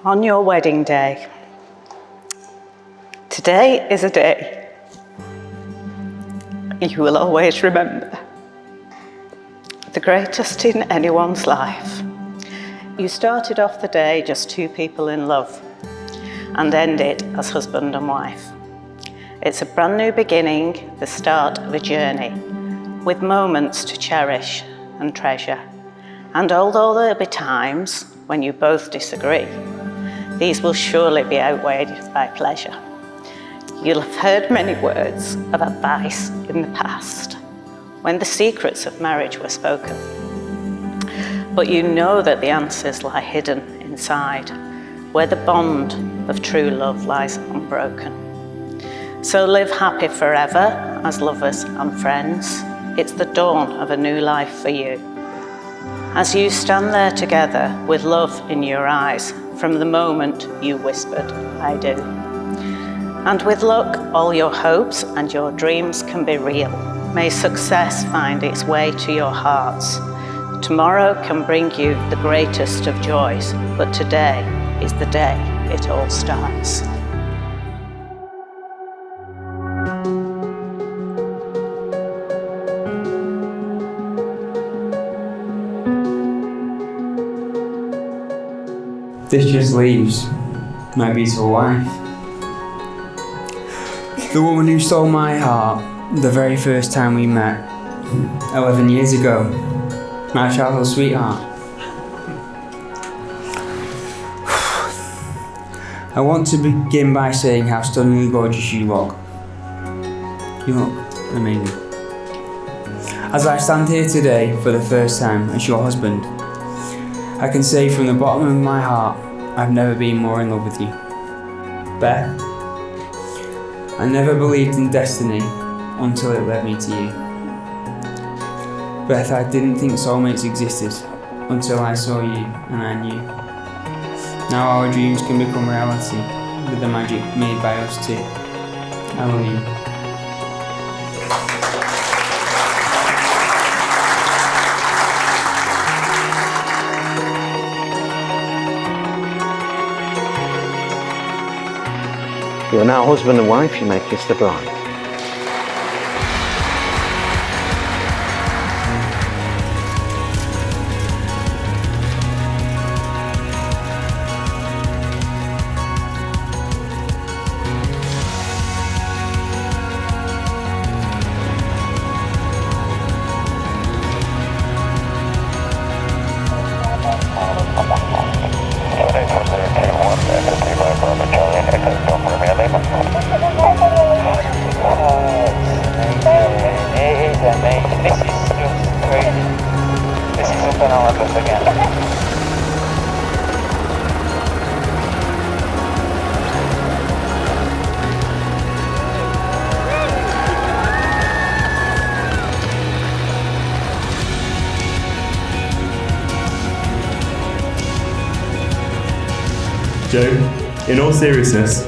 on your wedding day. Today is a day you will always remember, the greatest in anyone's life. You started off the day just two people in love and end it as husband and wife. It's a brand new beginning, the start of a journey, with moments to cherish and treasure. And although there'll be times when you both disagree, these will surely be outweighed by pleasure. You'll have heard many words of advice in the past, when the secrets of marriage were spoken. But you know that the answers lie hidden inside, where the bond of true love lies unbroken. So live happy forever as lovers and friends. It's the dawn of a new life for you. As you stand there together with love in your eyes from the moment you whispered, "I do." And with luck, all your hopes and your dreams can be real. May success find its way to your hearts. Tomorrow can bring you the greatest of joys, but today is the day it all starts. This just leaves my beautiful wife. The woman who stole my heart the very first time we met, 11 years ago. My childhood sweetheart. I want to begin by saying how stunningly gorgeous you look. You look amazing. As I stand here today for the first time as your husband, I can say from the bottom of my heart, I've never been more in love with you. Beth, I never believed in destiny until it led me to you. Beth, I didn't think soulmates existed until I saw you and I knew. Now our dreams can become reality with the magic made by us two. I love you. You are now husband and wife, you may kiss the bride. Joe, in all seriousness,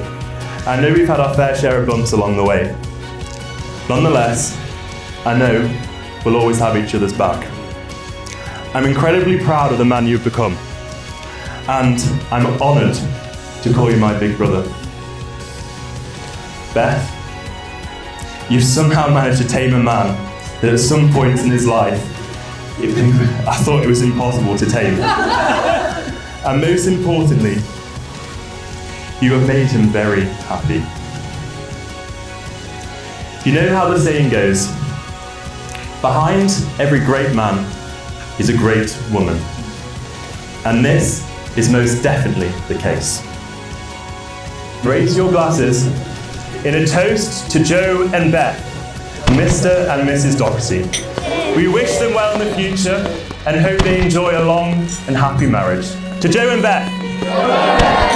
I know we've had our fair share of bumps along the way. Nonetheless, I know we'll always have each other's back. I'm incredibly proud of the man you've become, and I'm honoured to call you my big brother. Beth, you've somehow managed to tame a man that at some point in his life, I thought it was impossible to tame. And most importantly, you have made him very happy. You know how the saying goes, behind every great man is a great woman. And this is most definitely the case. Raise your glasses in a toast to Joe and Beth, Mr. and Mrs. Doherty. We wish them well in the future and hope they enjoy a long and happy marriage. To Joe and Beth.